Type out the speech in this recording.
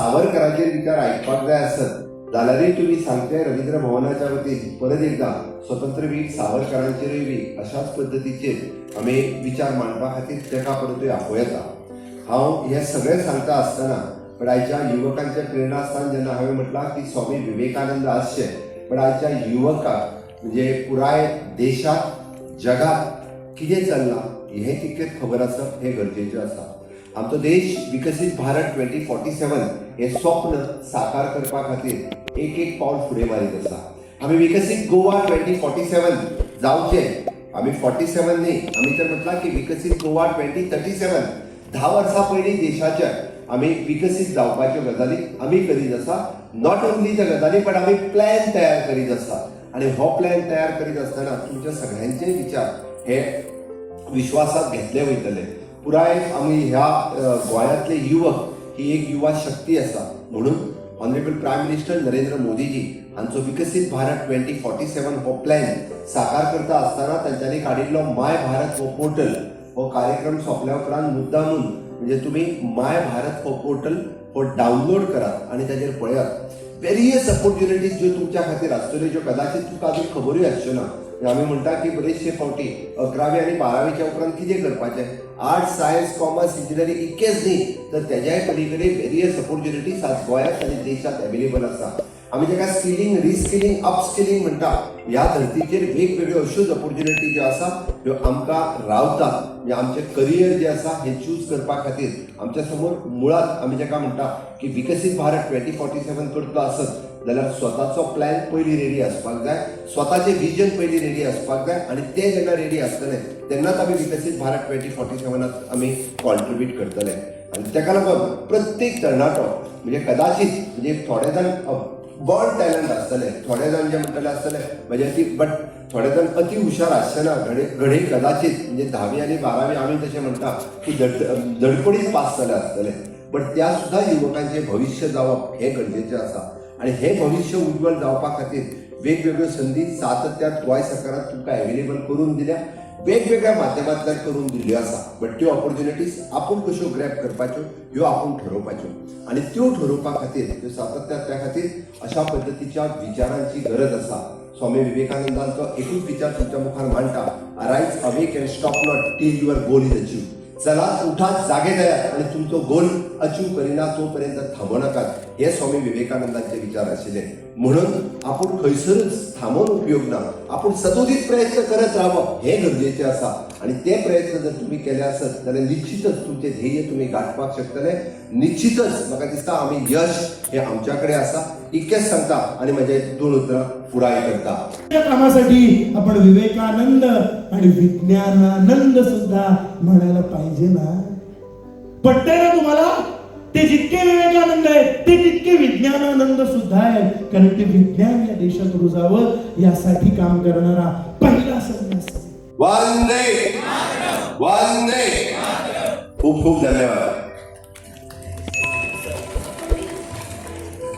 सावरकरांचे विचार आयकपाक जाय आसत जाल्यारय तुम्ही सांगते रवींद्र भवनाच्या वतीन परत एकदा स्वतंत्रवीर सावरकरांचेरूय बी अशाच पद्दतीचेर आमी विचार मांडपा खातीर तेका परतूय आपो येता. हांव हे सगळें सांगता आसतना पण आयच्या युवकांच्या प्रेरणास्थान जेन्ना हांवें म्हटलां की स्वामी विवेकानंद आसचे, पण आयच्या युवकाक म्हणजे पुराय देशात जगात कितें चल्लां हें तितकेंच खबर आसप हें गरजेचें आसा. आमचो देश विकसीत भारत 2047 हें स्वप्न साकार करपा खातीर एक पावल फुडें मारीत आसा. आमी विकसीत गोवा 2047 जावचें, आमी 47 न्ही, आमी तर म्हटलां की विकसीत गोवा 2037 10 वर्सां पयलीं देशाच्या आमी विकसीत जावपाच्यो गजाली आमी करीत आसा. नॉट ओन्ली त्या गजाली पण आमी प्लॅन तयार करीत आसा आनी हो प्लॅन तयार करीत आसतना तुमच्या सगळ्यांचे विचार हे विश्वासात घेतले वयतले. पुराय आमी ह्या गोंयांतले युवक ही एक युवा शक्ती आसा म्हणून honourable prime minister Narendra Modiji हांचो विकसीत भारत 2047 हो प्लॅन साकार करता आसतना तांच्यांनी काडिल्लो माय भारत हो पोर्टल हो कार्यक्रम सोंपल्या उपरांत मुद्दामून म्हणजे तुम्ही माय भारत हो पोर्टल हो डावनलोड करात आणि ताचेर पळयात वेरियस ऑपॉर्च्युनिटीज ज्यो तुमच्या खातीर आसतल्यो ज्यो कदाचित तुमकां अजून खबरूय आसच्यो ना. आमी म्हणटा की बरेचशे फावटी 11वी आनी 12वीच्या उपरांत कितें करपाचें, आर्ट्स सायन्स कॉमर्स इंजिनियरींग इतकेंच न्ही तर तेज्याय पलीकडे वेरियस ऑपॉर्च्युनिटीज आज गोंयांत आनी देशात अवेलेबल आसा. आमी ताका स्किलिंग रिस्किलिंग अपस्किलिंग म्हणटा. ह्या धर्तीचेर वेगवेगळ्यो अश्योच ऑपॉर्च्युनिटी ज्यो आसा ह्यो आमकां रावतात म्हणजे आमचें करियर जें आसा हें चूज करपा खातीर आमच्या समोर मुळात आमी जाका म्हणटा की विकसीत भारत 2047 करतलो आसत जाल्यार स्वताचो प्लॅन पयलीं रेडी आसपाक जाय, स्वताचें विजन पयलीं रेडी आसपाक जाय आनी तें जेन्ना रेडी आसतलें तेन्नाच आमी विकसीत भारत 2047 आमी कॉन्ट्रिब्यूट करतले. आनी तेका लागून प्रत्येक तरणाटो म्हणजे कदाचित म्हणजे थोडे जाण बॉर्न टॅलंट आसतले, थोडे जाण जे म्हणटले आसतले म्हणजे बट थोडे जाण अति हुशार आसचेना, घडे कदाचित म्हणजे 10वी आनी 12वी आमी तशें म्हणटा की धडपडीत पास जाले आसतले, बट त्या सुद्धा युवकांचें भविश्य जावप हें गरजेचें आसा. आनी हें भविश्य उज्वल जावपा खातीर वेगवेगळ्यो संदी सातत्यान गोंय सरकारान तुमकां अवेलेबल करून दिल्या, वेगवेगळ्या माध्यमांतल्यान करून दिल्ल्यो आसा. बट त्यो ऑपॉर्च्युनिटीज आपूण कश्यो ग्रॅब करपाच्यो ह्यो आपूण ठरोवपाच्यो आनी त्यो ठरोवपा खातीर त्यो सातत्यान त्या खातीर अशा पद्दतीच्या विचारांची गरज आसा. स्वामी विवेकानंदांचो एकूच विचार तुमच्या मुखार मांडटा, arise awake and stop not till your goal is achieve. चलात उठात जागे जायात आणि तुमचो गोल अचीव करिना तोपर्यंत थांबू नाकात. हे स्वामी विवेकानंदांचे विचार आशिल्ले. म्हणून आपूण खंयसरूच थांबून उपयोग ना, आपूण सतोदीत प्रयत्न करत रावप हे गरजेचे आसा. आणि ते प्रयत्न जर तुम्ही केले आसत जाल्यार निश्चितच तुमचे ध्येय तुम्ही गाठपाक शकतले. निश्चितच म्हाका दिसता आमी यश हे आमच्या कडेन आसा. इतकेंच सांगता आणि म्हजे 2 उतरां पुराय करता. या कामासाठी आपण विवेकानंद आणि विज्ञानानंद सुद्धा म्हणायला पाहिजे ना. पटतंय ना तुम्हाला? ते जितके विवेकानंद आहेत ते तितके विज्ञानानंद सुद्धा आहेत, कारण ते विज्ञान या देशात रुजावं यासाठी काम करणारा पहिला संन्यासी. वंदे वंदे खूप खूप धन्यवाद.